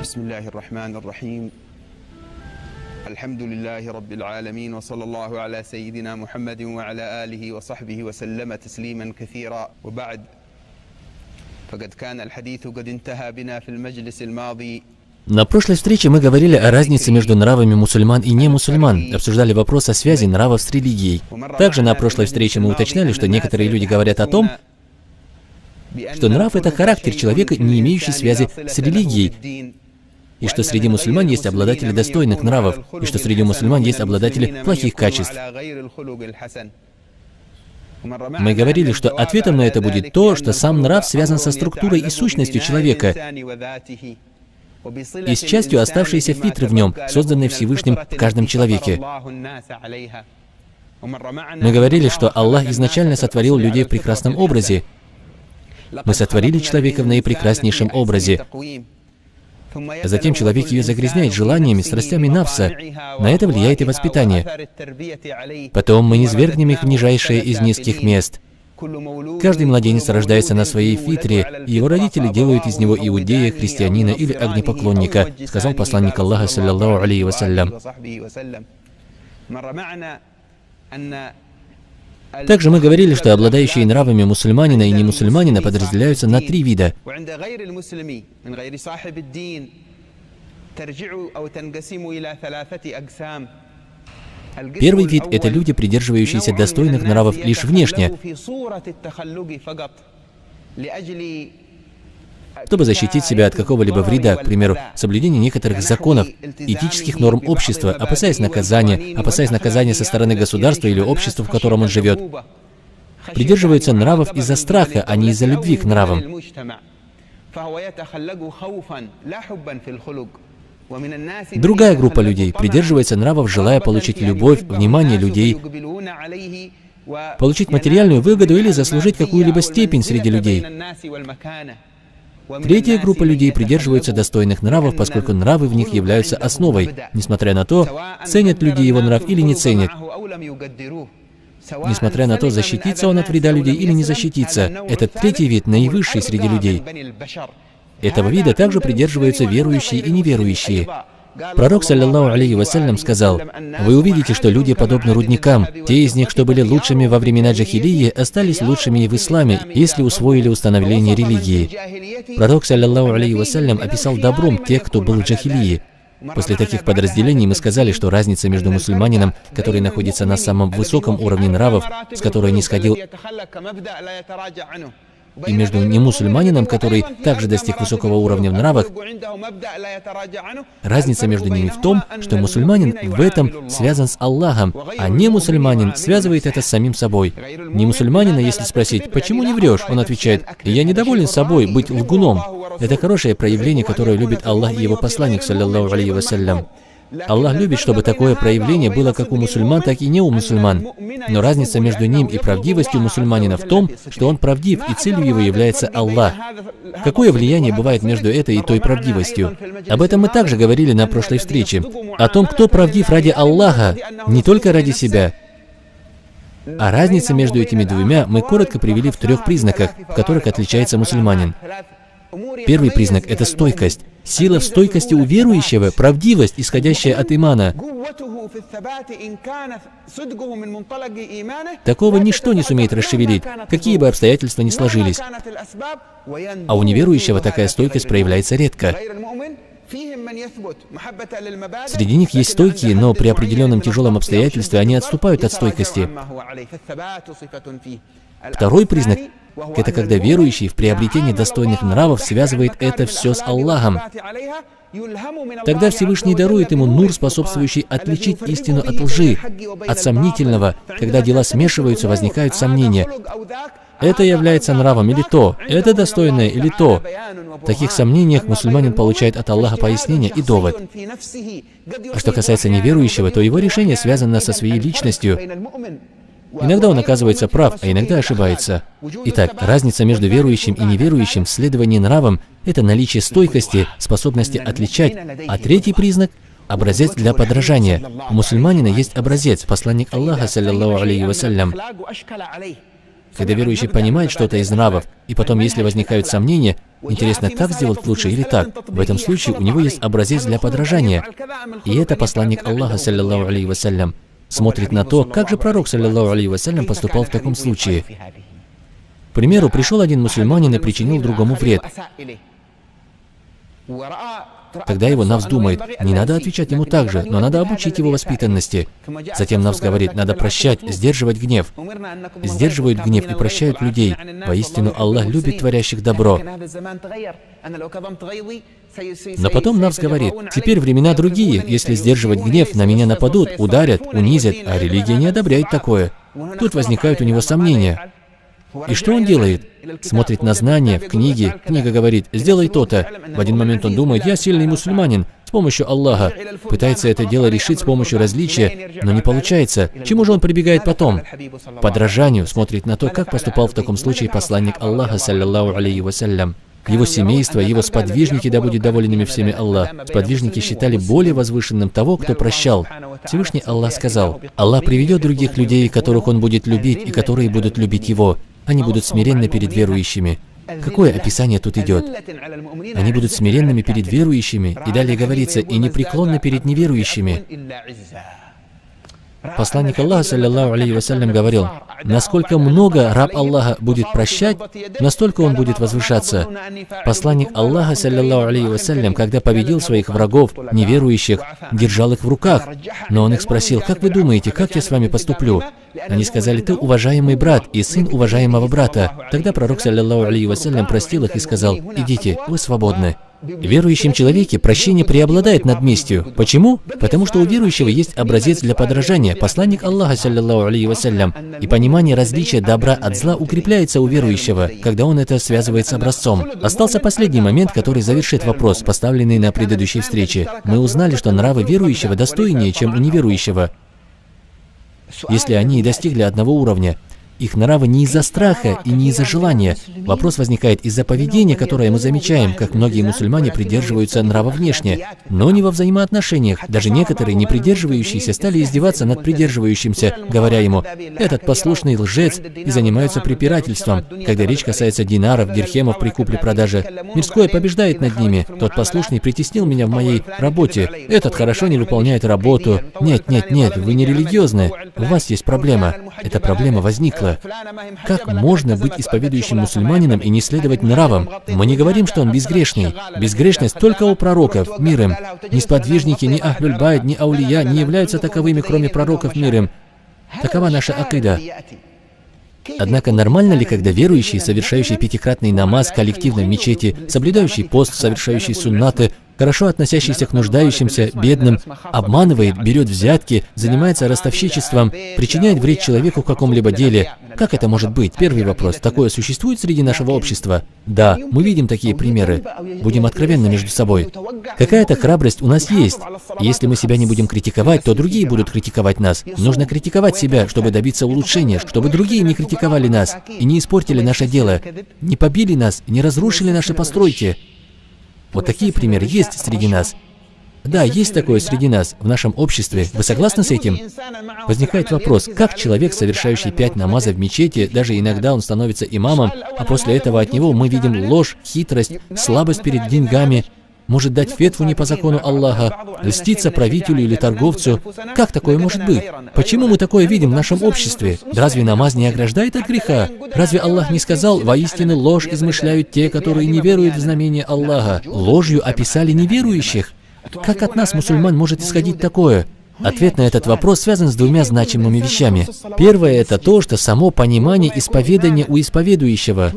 Бисмиллахи р-Рахмани р-Рахим. Альхамдулиллахи раббил аламин, ва саллаллаху аля сайидина Мухаммадин ва аля алихи ва сахбихи ва саллама таслиман кафира. Ва ба'д. Факад кана аль-хадиту кад интаха бина фил маджлис аль-мади. На прошлой встрече мы говорили о разнице между нравами мусульман и немусульман, обсуждали вопрос о связи нравов с религией. Также на прошлой встрече мы уточняли, что некоторые люди говорят о том, что нрав — это характер человека, не имеющий связи с религией, и что среди мусульман есть обладатели достойных нравов, и что среди мусульман есть обладатели плохих качеств. Мы говорили, что ответом на это будет то, что сам нрав связан со структурой и сущностью человека, и с частью оставшейся фитры в нем, созданной Всевышним в каждом человеке. Мы говорили, что Аллах изначально сотворил людей в прекрасном образе. Мы сотворили человека в наипрекраснейшем образе. Затем человек ее загрязняет желаниями, страстями нафса. На это влияет и воспитание. Потом мы низвергнем их в нижайшее из низких мест. Каждый младенец рождается на своей фитре, и его родители делают из него иудея, христианина или огнепоклонника, сказал посланник Аллаха, саллаллаху алейхи вассалям. Также мы говорили, что обладающие нравами мусульманина и немусульманина подразделяются на три вида. Первый вид — это люди, придерживающиеся достойных нравов лишь внешне, чтобы защитить себя от какого-либо вреда, к примеру, соблюдения некоторых законов, этических норм общества, опасаясь наказания со стороны государства или общества, в котором он живет. Придерживаются нравов из-за страха, а не из-за любви к нравам. Другая группа людей придерживается нравов, желая получить любовь, внимание людей, получить материальную выгоду или заслужить какую-либо степень среди людей. Третья группа людей придерживаются достойных нравов, поскольку нравы в них являются основой, несмотря на то, ценят люди его нрав или не ценят. Несмотря на то, защитится он от вреда людей или не защитится. Этот третий вид наивысший среди людей. Этого вида также придерживаются верующие и неверующие. Пророк, саллаллаху алейхи вассалям, сказал: «Вы увидите, что люди подобны рудникам. Те из них, что были лучшими во времена джахилии, остались лучшими и в исламе, если усвоили установление религии». Пророк, саллаллаху алейхи вассалям, описал добром тех, кто был в джахилии. После таких подразделений мы сказали, что разница между мусульманином, который находится на самом высоком уровне нравов, с которой не сходил, и между немусульманином, который также достиг высокого уровня в нравах, разница между ними в том, что мусульманин в этом связан с Аллахом, а немусульманин связывает это с самим собой. Немусульманина, если спросить: «Почему не врешь?», он отвечает: «Я недоволен собой, быть лгуном». Это хорошее проявление, которое любит Аллах и его посланник, саллаллаху алейхи вассалям. Аллах любит, чтобы такое проявление было как у мусульман, так и не у мусульман. Но разница между ним и правдивостью мусульманина в том, что он правдив, и целью его является Аллах. Какое влияние бывает между этой и той правдивостью? Об этом мы также говорили на прошлой встрече. О том, кто правдив ради Аллаха, не только ради себя. А разница между этими двумя мы коротко привели в 3 признаках, в которых отличается мусульманин. Первый признак — это стойкость. Сила в стойкости у верующего, правдивость, исходящая от имана. Такого ничто не сумеет расшевелить, какие бы обстоятельства ни сложились. А у неверующего такая стойкость проявляется редко. Среди них есть стойкие, но при определенном тяжелом обстоятельстве они отступают от стойкости. Второй признак — это когда верующий в приобретении достойных нравов связывает это все с Аллахом. Тогда Всевышний дарует ему нур, способствующий отличить истину от лжи, от сомнительного. Когда дела смешиваются, возникают сомнения. Это является нравом или то, это достойное или то. В таких сомнениях мусульманин получает от Аллаха пояснение и довод. А что касается неверующего, то его решение связано со своей личностью. Иногда он оказывается прав, а иногда ошибается. Итак, разница между верующим и неверующим в следовании нравам — это наличие стойкости, способности отличать. А третий признак — образец для подражания. У мусульманина есть образец, посланник Аллаха, саллаллаху алейхи вассалям. когда верующий понимает что-то из нравов, и потом, если возникают сомнения, интересно, так сделать лучше или так, в этом случае у него есть образец для подражания. И это посланник Аллаха, саллиллаху алейхи вассалям, смотрит на то, как же пророк, саллиллаху алейхи вассалям, поступал в таком случае. К примеру, пришел один мусульманин и причинил другому вред. Тогда его Нафс думает, не надо отвечать ему так же, но надо обучить его воспитанности. Затем Нафс говорит, надо прощать, сдерживать гнев. Сдерживают гнев и прощают людей. Воистину, Аллах любит творящих добро. Но потом Нафс говорит, теперь времена другие, если сдерживать гнев, на меня нападут, ударят, унизят, а религия не одобряет такое. Тут возникают у него сомнения. И что он делает? Смотрит на знания в книге. Книга говорит, сделай то-то. В один момент он думает, я сильный мусульманин, с помощью Аллаха. Пытается это дело решить с помощью различия, но не получается. К чему же он прибегает потом? К подражанию. Смотрит на то, как поступал в таком случае посланник Аллаха, саллиллаху алейхи вассалям. Его семейство, его сподвижники, да будет доволен ими всеми Аллах. Сподвижники считали более возвышенным того, кто прощал. Всевышний Аллах сказал, Аллах приведет других людей, которых Он будет любить, и которые будут любить Его. Они будут смиренны перед верующими. Какое описание тут идет? Они будут смиренными перед верующими, и далее говорится, и непреклонны перед неверующими. Посланник Аллаха, саллиллаху алейхи вассалям, говорил, насколько много раб Аллаха будет прощать, настолько он будет возвышаться. Посланник Аллаха, саллиллаху алейхи вассалям, когда победил своих врагов, неверующих, держал их в руках. Но он их спросил, как вы думаете, как я с вами поступлю? Они сказали, ты уважаемый брат и сын уважаемого брата. Тогда пророк, саллиллаху алейхи вассалям, простил их и сказал, идите, вы свободны. В верующем человеке прощение преобладает над местью. Почему? Потому что у верующего есть образец для подражания, посланник Аллаха, саллиллаху алейхи вассалям, и понимание различия добра от зла укрепляется у верующего, когда он это связывает с образцом. Остался последний момент, который завершит вопрос, поставленный на предыдущей встрече. Мы узнали, что нравы верующего достойнее, чем у неверующего, если они и достигли одного уровня. Их нравы не из-за страха и не из-за желания. Вопрос возникает из-за поведения, которое мы замечаем, как многие мусульмане придерживаются нрава внешне, но не во взаимоотношениях. Даже некоторые, не придерживающиеся, стали издеваться над придерживающимся, говоря ему, «Этот послушный лжец», и занимаются препирательством. Когда речь касается динаров, дирхемов при купле-продаже, мирское побеждает над ними. Тот послушный притеснил меня в моей работе. Этот хорошо не выполняет работу. Нет, нет, нет, вы не религиозны. У вас есть проблема. Эта проблема возникла. Как можно быть исповедующим мусульманином и не следовать нравам? Мы не говорим, что он безгрешный. Безгрешность только у пророков, мир им. Ни сподвижники, ни Ахлюль Байт, ни Аулия не являются таковыми, кроме пророков, мир им. Такова наша акида. Однако нормально ли, когда верующий, совершающий пятикратный намаз коллективно в мечети, соблюдающий пост, совершающий суннаты, хорошо относящийся к нуждающимся, бедным, обманывает, берет взятки, занимается ростовщичеством, причиняет вред человеку в каком-либо деле? Как это может быть? Первый вопрос. Такое существует среди нашего общества? Да, мы видим такие примеры. Будем откровенны между собой. Какая-то храбрость у нас есть. Если мы себя не будем критиковать, то другие будут критиковать нас. Нужно критиковать себя, чтобы добиться улучшения, чтобы другие не критиковали нас и не испортили наше дело, не побили нас, не разрушили наши постройки. Вот такие примеры есть среди нас. Да, есть такое среди нас, в нашем обществе. Вы согласны с этим? Возникает вопрос, как человек, совершающий 5 намазов в мечети, даже иногда он становится имамом, а после этого от него мы видим ложь, хитрость, слабость перед деньгами, может дать фетву не по закону Аллаха, льститься правителю или торговцу. Как такое может быть? Почему мы такое видим в нашем обществе? Разве намаз не ограждает от греха? Разве Аллах не сказал, воистину ложь измышляют те, которые не веруют в знамение Аллаха? Ложью описали неверующих. Как от нас, мусульман, может исходить такое? Ответ на этот вопрос связан с двумя значимыми вещами. Первое – это то, что само понимание исповедания у исповедующего.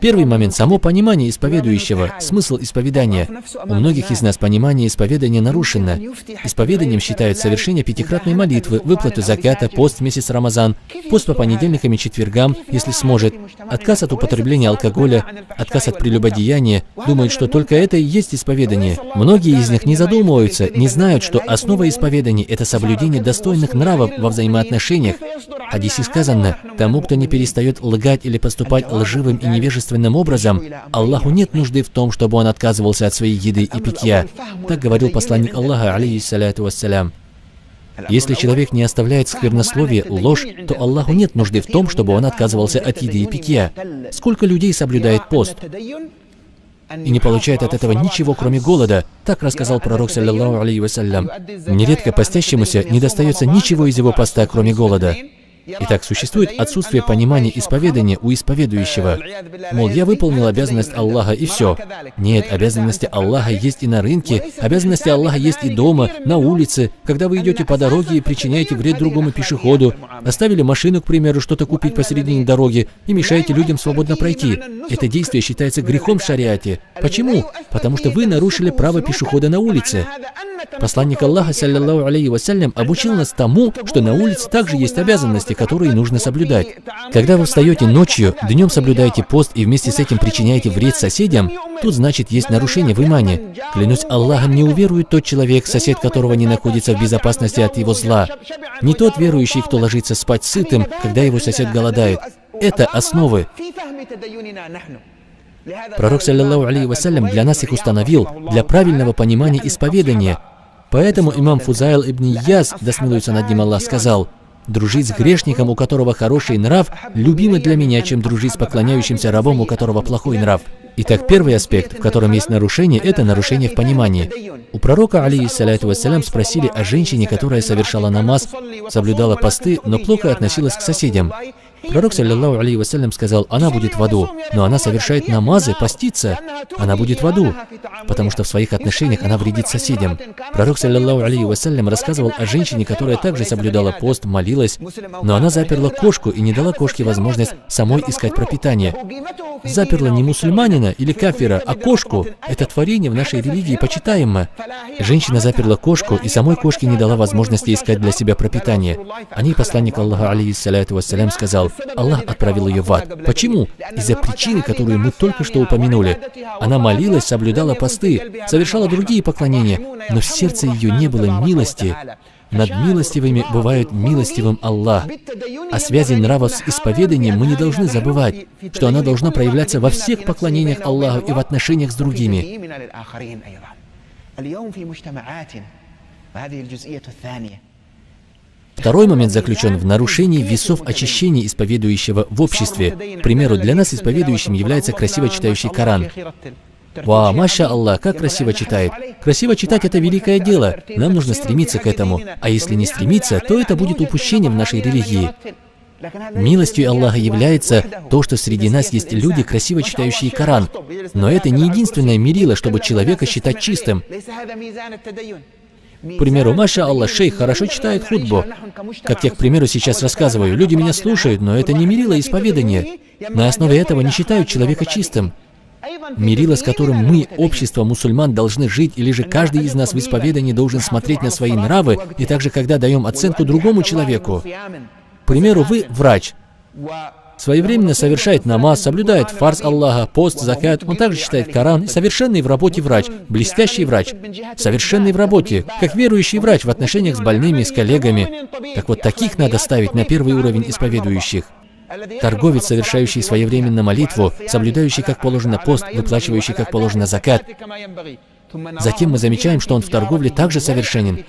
Первый момент – само понимание исповедующего, смысл исповедания. У многих из нас понимание исповедания нарушено. Исповеданием считают совершение пятикратной молитвы, выплату заката, пост в месяц Рамазан, пост по понедельникам и четвергам, если сможет, отказ от употребления алкоголя, отказ от прелюбодеяния, думают, что только это и есть исповедание. Многие из них не задумываются, не знают, что основа исповедания – это соблюдение достойных нравов во взаимоотношениях. В хадисе сказано, тому, кто не перестает лгать или поступать лживым и невежественным образом, Аллаху нет нужды в том, чтобы он отказывался от своей еды и питья. Так говорил посланник Аллаха, алейхиссаляту вассалям. Если человек не оставляет сквернословие, ложь, то Аллаху нет нужды в том, чтобы он отказывался от еды и питья. Сколько людей соблюдает пост и не получает от этого ничего, кроме голода. Так рассказал пророк, саллаллаху алейхи вассалям. Нередко постящемуся не достается ничего из его поста, кроме голода. Итак, существует отсутствие понимания исповедания у исповедующего. Мол, я выполнил обязанность Аллаха и все. Нет, обязанности Аллаха есть и на рынке, обязанности Аллаха есть и дома, на улице, когда вы идете по дороге и причиняете вред другому пешеходу, оставили машину, к примеру, что-то купить посередине дороги и мешаете людям свободно пройти. Это действие считается грехом в шариате. Почему? Потому что вы нарушили право пешехода на улице. Посланник Аллаха, саллаллаху алейхи вассалям, обучил нас тому, что на улице также есть обязанности, которые нужно соблюдать. Когда вы встаете ночью, днем соблюдаете пост и вместе с этим причиняете вред соседям, тут значит есть нарушение в имане. Клянусь Аллахом, не уверует тот человек, сосед которого не находится в безопасности от его зла. Не тот верующий, кто ложится спать сытым, когда его сосед голодает. Это основы. Пророк, саллаллаху алейхи вассалям, для нас их установил, для правильного понимания исповедания. Поэтому имам Фузайл ибн Ияз, да смилуется над ним Аллах, сказал: «Дружить с грешником, у которого хороший нрав, любимо для меня, чем дружить с поклоняющимся рабом, у которого плохой нрав». Итак, первый аспект, в котором есть нарушение, это нарушение в понимании. У пророка, алейхиссаляту вассалям, спросили о женщине, которая совершала намаз, соблюдала посты, но плохо относилась к соседям. Пророк, саллаллаху алейхи вассалям, сказал: она будет в аду, но она совершает намазы, постится, она будет в аду, потому что в своих отношениях она вредит соседям. Пророк, саллаллаху алейхи вассалям, рассказывал о женщине, которая также соблюдала пост, молилась, но она заперла кошку и не дала кошке возможность самой искать пропитание. Заперла не мусульманина или кафира, а кошку. Это творение в нашей религии почитаемо. Женщина заперла кошку и самой кошке не дала возможности искать для себя пропитание. О ней посланник Аллаха, алейхиссаляту вассалям, сказал: Аллах отправил ее в ад. Почему? Из-за причины, которую мы только что упомянули. Она молилась, соблюдала посты, совершала другие поклонения, но в сердце ее не было милости. Над милостивыми бывает милостивым Аллах. О связи нравов с исповеданием мы не должны забывать, что она должна проявляться во всех поклонениях Аллаху и в отношениях с другими. Второй момент заключен в нарушении весов очищения исповедующего в обществе. К примеру, для нас исповедующим является красиво читающий Коран. Ва, маша Аллах, как красиво читает. Красиво читать — это великое дело. Нам нужно стремиться к этому. А если не стремиться, то это будет упущением в нашей религии. Милостью Аллаха является то, что среди нас есть люди, красиво читающие Коран. Но это не единственное мерило, чтобы человека считать чистым. К примеру, маша Аллах, шейх хорошо читает хутбу. Как я, к примеру, сейчас рассказываю, люди меня слушают, но это не мерило исповедания. На основе этого не считают человека чистым. Мерило, с которым мы, общество мусульман, должны жить, или же каждый из нас в исповедании должен смотреть на свои нравы, и также, когда даем оценку другому человеку. К примеру, вы врач. Своевременно совершает намаз, соблюдает фарз Аллаха, пост, закат, он также читает Коран, и совершенный в работе врач, блестящий врач, совершенный в работе, как верующий врач в отношениях с больными, с коллегами. Так вот, таких надо ставить на первый уровень исповедующих. Торговец, совершающий своевременно молитву, соблюдающий как положено пост, выплачивающий как положено закат. Затем мы замечаем, что он в торговле также совершенен,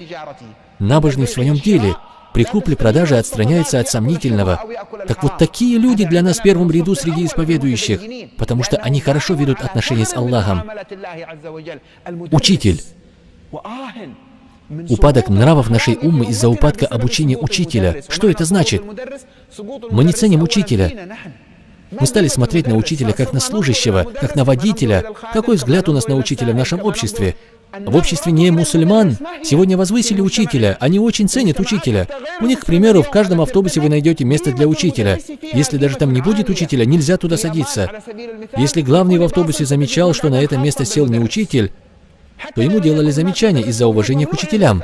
набожный в своем деле. При купле-продаже отстраняется от сомнительного. Так вот, такие люди для нас в первом ряду среди исповедующих, потому что они хорошо ведут отношения с Аллахом. Учитель. Упадок нравов нашей уммы из-за упадка обучения учителя. Что это значит? Мы не ценим учителя. Мы стали смотреть на учителя как на служащего, как на водителя. Какой взгляд у нас на учителя в нашем обществе? В обществе не мусульман сегодня возвысили учителя, они очень ценят учителя. У них, к примеру, в каждом автобусе вы найдете место для учителя. Если даже там не будет учителя, нельзя туда садиться. Если главный в автобусе замечал, что на это место сел не учитель, то ему делали замечания из-за уважения к учителям.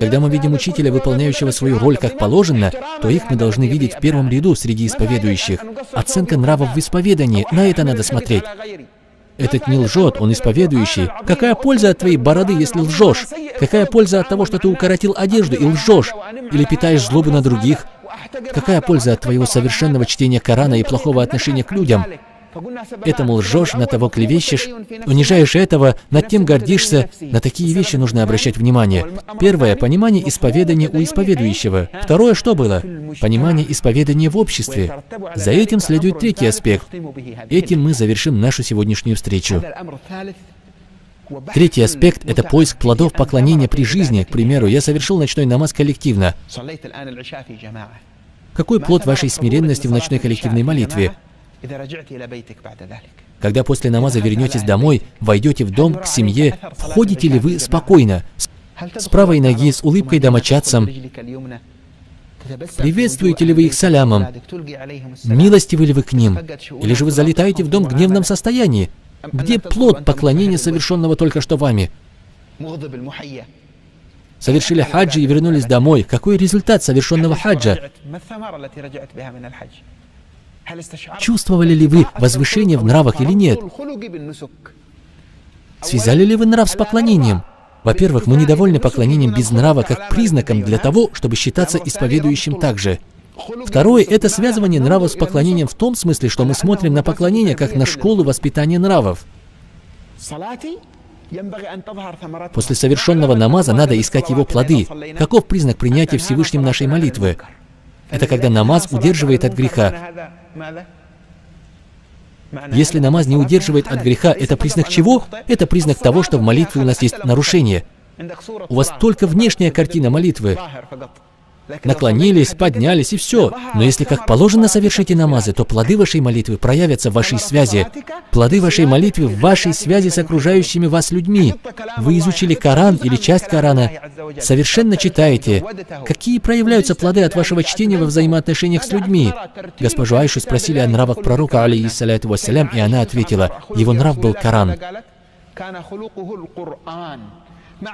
Когда мы видим учителя, выполняющего свою роль как положено, то их мы должны видеть в первом ряду среди исповедующих. Оценка нравов в исповедании, на это надо смотреть. Этот не лжет, он исповедующий. Какая польза от твоей бороды, если лжешь? Какая польза от того, что ты укоротил одежду и лжешь? Или питаешь злобу на других? Какая польза от твоего совершенного чтения Корана и плохого отношения к людям? Этому лжешь, на того клевещешь, унижаешь этого, над тем гордишься. На такие вещи нужно обращать внимание. Первое – понимание исповедания у исповедующего. Второе, что было? Понимание исповедания в обществе. За этим следует третий аспект. Этим мы завершим нашу сегодняшнюю встречу. Третий аспект – это поиск плодов поклонения при жизни. К примеру, я совершил ночной намаз коллективно. Какой плод вашей смиренности в ночной коллективной молитве? Когда после намаза вернетесь домой, войдете в дом, к семье, входите ли вы спокойно, с правой ноги, с улыбкой домочадцам? Приветствуете ли вы их салямом? Милостивы ли вы к ним? Или же вы залетаете в дом в гневном состоянии? Где плод поклонения, совершенного только что вами? Совершили хаджи и вернулись домой. Какой результат совершенного хаджа? Чувствовали ли вы возвышение в нравах или нет? Связали ли вы нрав с поклонением? Во-первых, мы недовольны поклонением без нрава как признаком для того, чтобы считаться исповедующим также. Второе – это связывание нравов с поклонением в том смысле, что мы смотрим на поклонение как на школу воспитания нравов. После совершенного намаза надо искать его плоды. Каков признак принятия Всевышним нашей молитвы? Это когда намаз удерживает от греха. Если намаз не удерживает от греха, это признак чего? Это признак того, что в молитве у нас есть нарушение. У вас только внешняя картина молитвы. Наклонились, поднялись и все. Но если как положено совершите намазы, то плоды вашей молитвы проявятся в вашей связи. Плоды вашей молитвы в вашей связи с окружающими вас людьми. Вы изучили Коран или часть Корана, совершенно читаете. Какие проявляются плоды от вашего чтения во взаимоотношениях с людьми? Госпожу Айшу спросили о нравах пророка, алейхиссаляту вассалям, и она ответила, его нрав был Коран.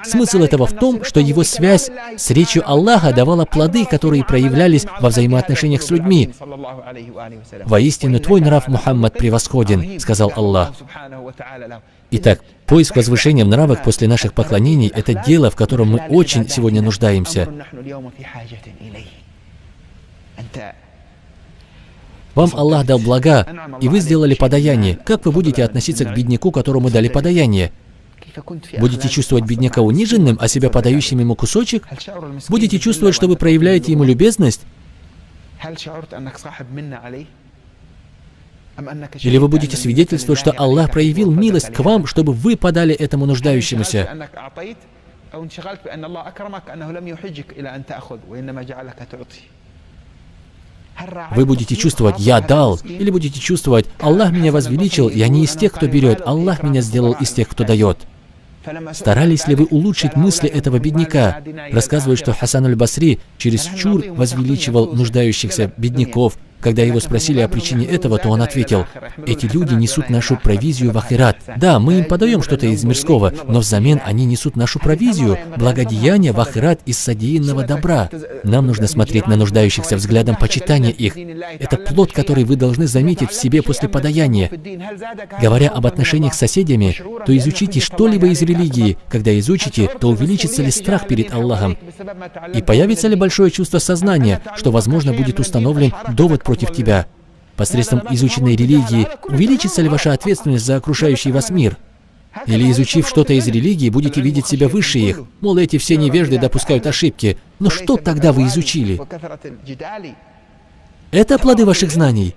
Смысл этого в том, что его связь с речью Аллаха давала плоды, которые проявлялись во взаимоотношениях с людьми. «Воистину, твой нрав, Мухаммад, превосходен», — сказал Аллах. Итак, поиск возвышения в нравах после наших поклонений — это дело, в котором мы очень сегодня нуждаемся. Вам Аллах дал блага, и вы сделали подаяние. Как вы будете относиться к бедняку, которому дали подаяние? Будете чувствовать бедняка униженным, а себя подающим ему кусочек? Будете чувствовать, что вы проявляете ему любезность? Или вы будете свидетельствовать, что Аллах проявил милость к вам, чтобы вы подали этому нуждающемуся? Вы будете чувствовать «я дал», или будете чувствовать «Аллах меня возвеличил, я не из тех, кто берет, Аллах меня сделал из тех, кто дает». Старались ли вы улучшить мысли этого бедняка? Рассказывают, что Хасан аль-Басри чересчур возвеличивал нуждающихся бедняков. Когда его спросили о причине этого, то он ответил, эти люди несут нашу провизию в ахират. Да, мы им подаем что-то из мирского, но взамен они несут нашу провизию, благодеяние в ахират из содеянного добра. Нам нужно смотреть на нуждающихся взглядом почитания их. Это плод, который вы должны заметить в себе после подаяния. Говоря об отношениях с соседями, то изучите что-либо из религии. Когда изучите, то увеличится ли страх перед Аллахом? И появится ли большое чувство сознания, что, возможно, будет установлен довод против тебя? Посредством изученной религии увеличится ли ваша ответственность за окружающий вас мир? Или, изучив что-то из религии, будете видеть себя выше их? Мол, эти все невежды допускают ошибки. Но что тогда вы изучили? Это плоды ваших знаний.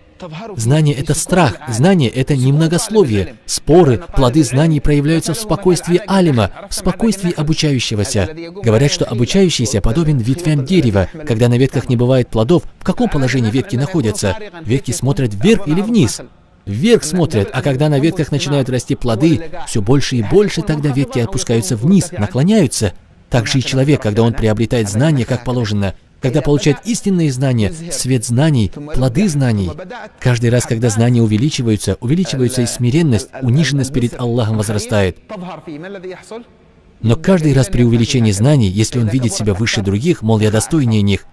Знание — это страх, знание — это немногословие. Споры, плоды знаний проявляются в спокойствии алима, в спокойствии обучающегося. Говорят, что обучающийся подобен ветвям дерева. Когда на ветках не бывает плодов, в каком положении ветки находятся? Ветки смотрят вверх или вниз? Вверх смотрят, а когда на ветках начинают расти плоды, все больше и больше тогда ветки опускаются вниз, наклоняются. Так же и человек, когда он приобретает знания, как положено, когда получает истинные знания, свет знаний, плоды знаний. Каждый раз, когда знания увеличиваются и смиренность, униженность перед Аллахом возрастает. Но каждый раз при увеличении знаний, если он видит себя выше других, мол, я достойнее них,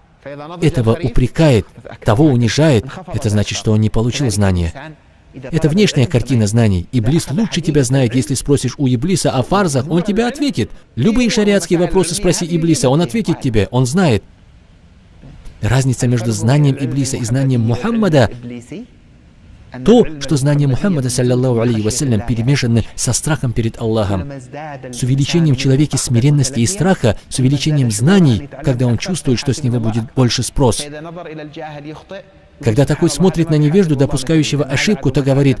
этого упрекает, того унижает, это значит, что он не получил знания. Это внешняя картина знаний. Иблис лучше тебя знает. Если спросишь у Иблиса о фарзах, он тебе ответит. Любые шариатские вопросы спроси Иблиса, он ответит тебе, он знает. Разница между знанием Иблиса и знанием Мухаммада То, что знания Мухаммада, саллаллаху алейхи вассалям, перемешаны со страхом перед Аллахом. С увеличением в человеке смиренности и страха, с увеличением знаний, когда он чувствует, что с него будет больше спрос. Когда такой смотрит на невежду, допускающего ошибку, то говорит: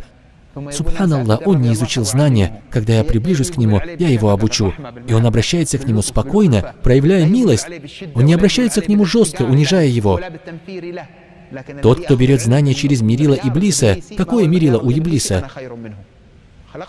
«Субханаллах, он не изучил знания. Когда я приближусь к нему, я его обучу». И он обращается к нему спокойно, проявляя милость. Он не обращается к нему жестко, унижая его. Тот, кто берет знания через мерило Иблиса, какое мерило у Иблиса?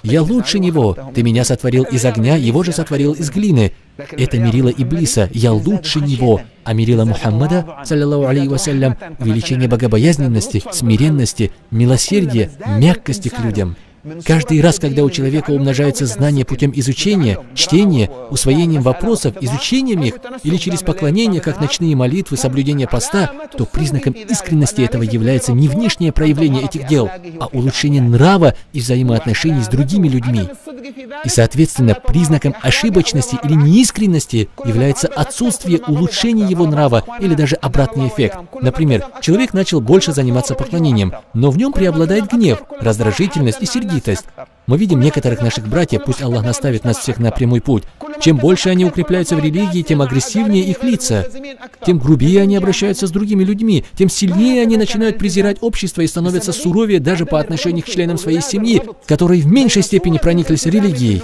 «Я лучше него. Ты меня сотворил из огня, его же сотворил из глины». Это мерило Иблиса. «Я лучше него». А мерило Мухаммада, саллаллаху алейхи вассалям, увеличение богобоязненности, смиренности, милосердия, мягкости к людям. Каждый раз, когда у человека умножается знание путем изучения, чтения, усвоением вопросов, изучением их, или через поклонение, как ночные молитвы, соблюдение поста, то признаком искренности этого является не внешнее проявление этих дел, а улучшение нрава и взаимоотношений с другими людьми. И, соответственно, признаком ошибочности или неискренности является отсутствие улучшения его нрава или даже обратный эффект. Например, человек начал больше заниматься поклонением, но в нем преобладает гнев, раздражительность и сердечность. Мы видим некоторых наших братьев, пусть Аллах наставит нас всех на прямой путь. Чем больше они укрепляются в религии, тем агрессивнее их лица, тем грубее они обращаются с другими людьми, тем сильнее они начинают презирать общество и становятся суровее даже по отношению к членам своей семьи, которые в меньшей степени прониклись религией.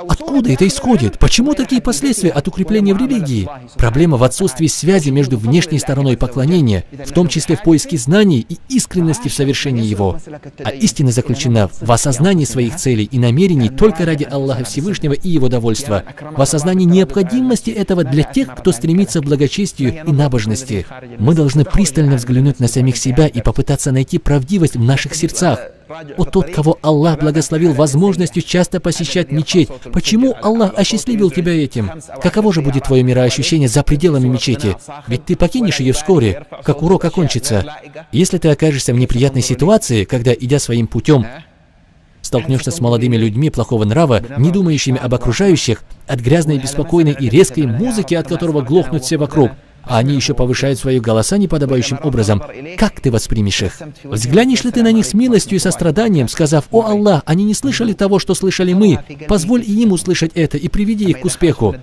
Откуда это исходит? Почему такие последствия от укрепления в религии? Проблема в отсутствии связи между внешней стороной поклонения, в том числе в поиске знаний и искренности в совершении его. А истина заключена в осознании своих целей и намерений только ради Аллаха Всевышнего и Его довольства, в осознании необходимости этого для тех, кто стремится к благочестию и набожности. Мы должны пристально взглянуть на самих себя и попытаться найти правдивость в наших сердцах. О тот, кого Аллах благословил возможностью часто посещать мечеть, почему Аллах осчастливил тебя этим? Каково же будет твое мироощущение за пределами мечети? Ведь ты покинешь ее вскоре, как урок окончится. Если ты окажешься в неприятной ситуации, когда, идя своим путем, столкнешься с молодыми людьми плохого нрава, не думающими об окружающих, от грязной, беспокойной и резкой музыки, от которого глохнут все вокруг, а они еще повышают свои голоса неподобающим образом, как ты воспримешь их? Взглянешь ли ты на них с милостью и состраданием, сказав: «О Аллах, они не слышали того, что слышали мы, позволь и им услышать это и приведи их к успеху».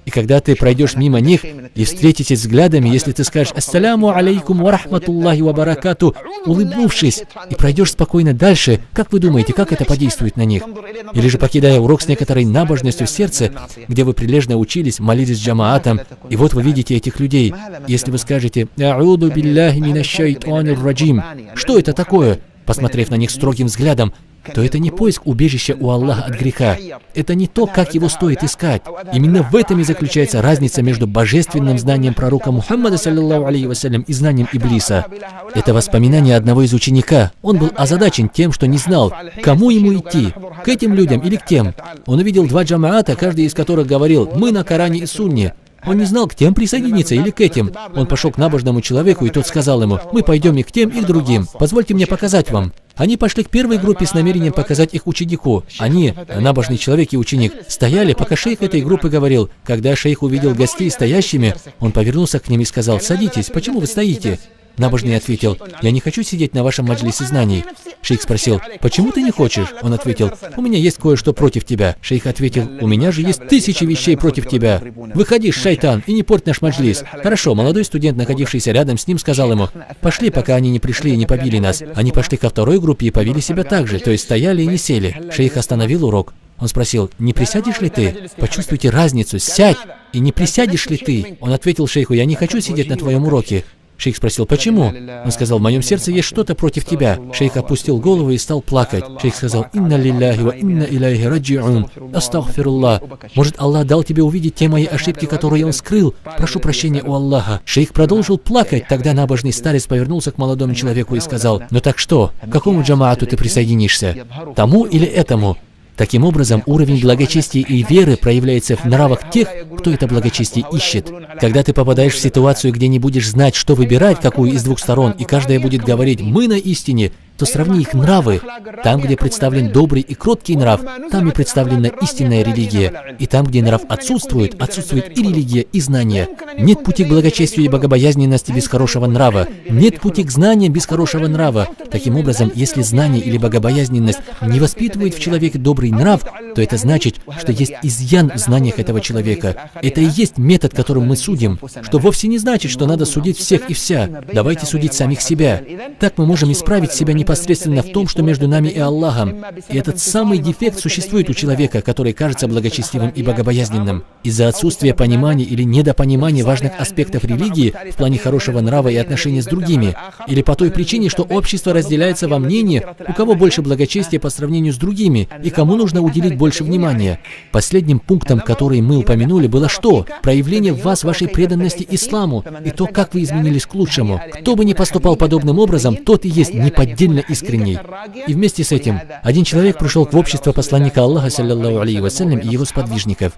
И когда ты пройдешь мимо них и встретитесь взглядами, если ты скажешь «Ассаляму алейкум ва рахматуллахи ва баракату», улыбнувшись, и пройдешь спокойно дальше, как вы думаете, как это подействует на них? Или же, покидая урок с некоторой набожностью в сердце, где вы прилежно учились, молились джамаатом, и вот вы видите этих людей, если вы скажете «А'уду билляхи минаш шайтанир раджим», что это такое? Посмотрев на них строгим взглядом, то это не поиск убежища у Аллаха от греха. Это не то, как его стоит искать. Именно в этом и заключается разница между божественным знанием пророка Мухаммада, саллаллаху алейхи вассалям, и знанием Иблиса. Это воспоминание одного из ученика. Он был озадачен тем, что не знал, кому ему идти, к этим людям или к тем. Он увидел два джамаата, каждый из которых говорил «Мы на Коране и Сунне». Он не знал, к тем присоединиться или к этим. Он пошел к набожному человеку, и тот сказал ему: «Мы пойдем и к тем, и к другим. Позвольте мне показать вам». Они пошли к первой группе с намерением показать их ученику. Они, набожный человек и ученик, стояли, пока шейх этой группы говорил. Когда шейх увидел гостей стоящими, он повернулся к ним и сказал: «Садитесь, почему вы стоите?» Набожный ответил: «Я не хочу сидеть на вашем маджлисе знаний». Шейх спросил: «Почему ты не хочешь?» Он ответил: «У меня есть кое-что против тебя». Шейх ответил: «У меня же есть тысячи вещей против тебя. Выходи, шайтан, и не порть наш маджлис». Хорошо, молодой студент, находившийся рядом с ним, сказал ему: «Пошли, пока они не пришли и не побили нас». Они пошли ко второй группе и повели себя так же, то есть стояли и не сели. Шейх остановил урок. Он спросил: «Не присядешь ли ты? Почувствуйте разницу, сядь, и не присядешь ли ты?» Он ответил шейху: «Я не хочу сидеть на твоем уроке». Шейх спросил: «Почему?» Он сказал: «В моем сердце есть что-то против тебя». Шейх опустил голову и стал плакать. Шейх сказал: «Инна лилляхи ва инна илайхи раджиун. Астагфируллах. Может, Аллах дал тебе увидеть те мои ошибки, которые он скрыл? Прошу прощения у Аллаха». Шейх продолжил плакать. Тогда набожный старец повернулся к молодому человеку и сказал: «Ну так что, к какому джамаату ты присоединишься? Тому или этому?» Таким образом, уровень благочестия и веры проявляется в нравах тех, кто это благочестие ищет. Когда ты попадаешь в ситуацию, где не будешь знать, что выбирать, какую из двух сторон, и каждая будет говорить «мы на истине», то сравни их нравы. Там, где представлен добрый и кроткий нрав, там и представлена истинная религия. И там, где нрав отсутствует, отсутствует и религия, и знание. Нет пути к благочестию и богобоязненности без хорошего нрава. Нет пути к знаниям без хорошего нрава. Таким образом, если знание или богобоязненность не воспитывает в человеке добрый нрав, то это значит, что есть изъян в знаниях этого человека. Это и есть метод, которым мы судим, что вовсе не значит, что надо судить всех и вся. Давайте судить самих себя. Так мы можем исправить себя непосредственно в том, что между нами и Аллахом. И этот самый дефект существует у человека, который кажется благочестивым и богобоязненным. Из-за отсутствия понимания или недопонимания важных аспектов религии в плане хорошего нрава и отношения с другими, или по той причине, что общество разделяется во мнении, у кого больше благочестия по сравнению с другими, и кому нужно уделить больше внимания. Последним пунктом, который мы упомянули, было что? Проявление в вас вашей преданности исламу, и то, как вы изменились к лучшему. Кто бы ни поступал подобным образом, тот и есть неподдельно искренний. И вместе с этим, один человек пришел в общество посланника Аллаха, саллаллаху алейхи вассалям, и его сподвижников.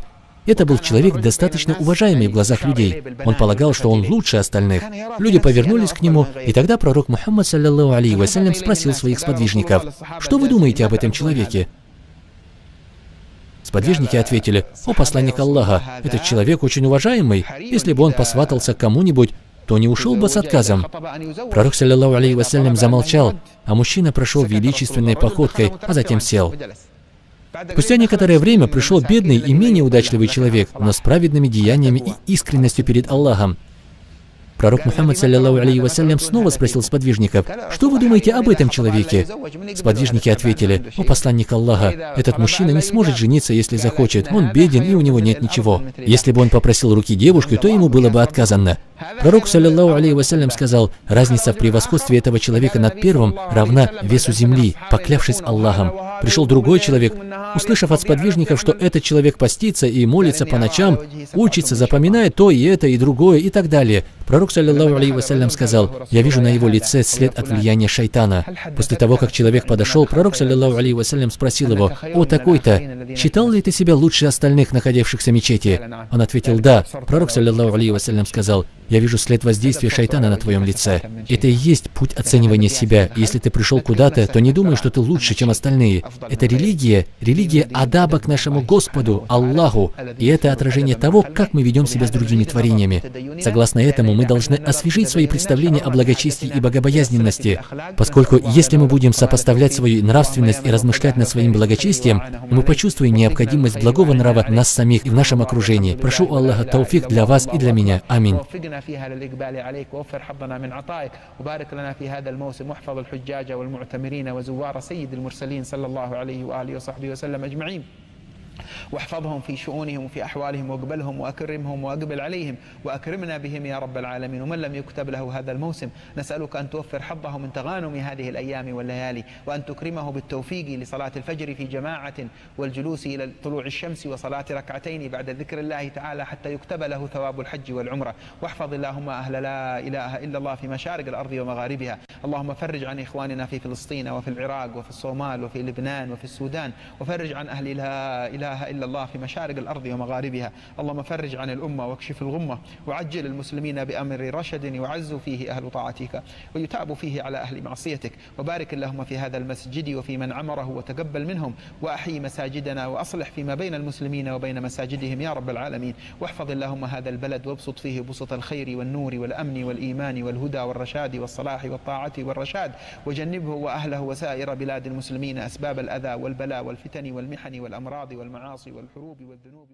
Это был человек, достаточно уважаемый в глазах людей. Он полагал, что он лучше остальных. Люди повернулись к нему, и тогда пророк Мухаммад, саллаллаху алейхи вассалям, спросил своих сподвижников: «Что вы думаете об этом человеке?» Сподвижники ответили: «О посланник Аллаха, этот человек очень уважаемый. Если бы он посватался к кому-нибудь, то не ушел бы с отказом». Пророк, саллаллаху алейхи вассалям, замолчал, а мужчина прошел величественной походкой, а затем сел. Спустя некоторое время пришел бедный и менее удачливый человек, но с праведными деяниями и искренностью перед Аллахом. Пророк Мухаммад, саллаллаху алейхи вассалям, снова спросил сподвижников: «Что вы думаете об этом человеке?» Сподвижники ответили: «О посланник Аллаха, этот мужчина не сможет жениться, если захочет. Он беден, и у него нет ничего. Если бы он попросил руки девушки, то ему было бы отказано». Пророк, саллаллаху алейхи вассалям, сказал: «Разница в превосходстве этого человека над первым равна весу земли, поклявшись Аллахом». Пришел другой человек, услышав от сподвижников, что этот человек постится и молится по ночам, учится, запоминает то и это, и другое, и так далее. Пророк, саллаллаху алейхи вассалям, сказал: «Я вижу на его лице след от влияния шайтана». После того, как человек подошел, пророк, саллаллаху алейхи вассалям, спросил его: «О такой-то, считал ли ты себя лучше остальных, находившихся в мечети?» Он ответил: «Да». Пророк, саллаллаху алейхи вассалям, сказал: «Я вижу след воздействия шайтана на твоем лице». Это и есть путь оценивания себя. Если ты пришел куда-то, то не думай, что ты лучше, чем остальные. Это религия адаба к нашему Господу, Аллаху. И это отражение того, как мы ведем себя с другими творениями. Согласно этому, мы должны освежить свои представления о благочестии и богобоязненности, поскольку если мы будем сопоставлять свою нравственность и размышлять над своим благочестием, мы почувствуем необходимость благого нрава в нас самих и в нашем окружении. Прошу у Аллаха тауфик для вас и для меня. Аминь. فيها للإقبال عليك ووفر حظنا من عطائك وبارك لنا في هذا الموسم واحفظ الحجاج والمعتمرين وزوار سيد المرسلين صلى الله عليه وآله وصحبه وسلم أجمعين واحفظهم في شؤونهم وفي أحوالهم واقبلهم وأكرمهم وأقبل عليهم وأكرمنا بهم يا رب العالمين. ومن لم يكتب له هذا الموسم نسألك أن توفر حظه من تغانم هذه الأيام والليالي وأن تكرمه بالتوفيق لصلاة الفجر في جماعة والجلوس إلى طلوع الشمس وصلاة ركعتين بعد ذكر الله تعالى حتى يكتب له ثواب الحج والعمرة. واحفظ اللهم أهل لا إله إلا الله في مشارق الأرض ومغاربها. اللهم فرج عن إخواننا في فلسطين وفي العراق وفي الصومال وفي لبنان وفي السودان وفرج عن أهل لا إله إلا الله في مشارق الأرض ومغاربها. اللهم فرج عن الأمة واكشف الغمة وعجل المسلمين بأمر رشد يعز فيه أهل طاعتك ويتاب فيه على أهل معصيتك. وبارك اللهم في هذا المسجد وفي من عمره وتقبل منهم وأحيي مساجدنا وأصلح فيما بين المسلمين وبين مساجدهم يا رب العالمين. واحفظ اللهم هذا البلد وابسط فيه بسط الخير والنور والأمن والإيمان والهدى والرشاد والصلاح والطاعة والرشاد وجنبه وأهله وسائر بلاد المسلمين أسباب الأذى والبلاء والفتن والمحن والأمراض والمعاصي والحروب والذنوب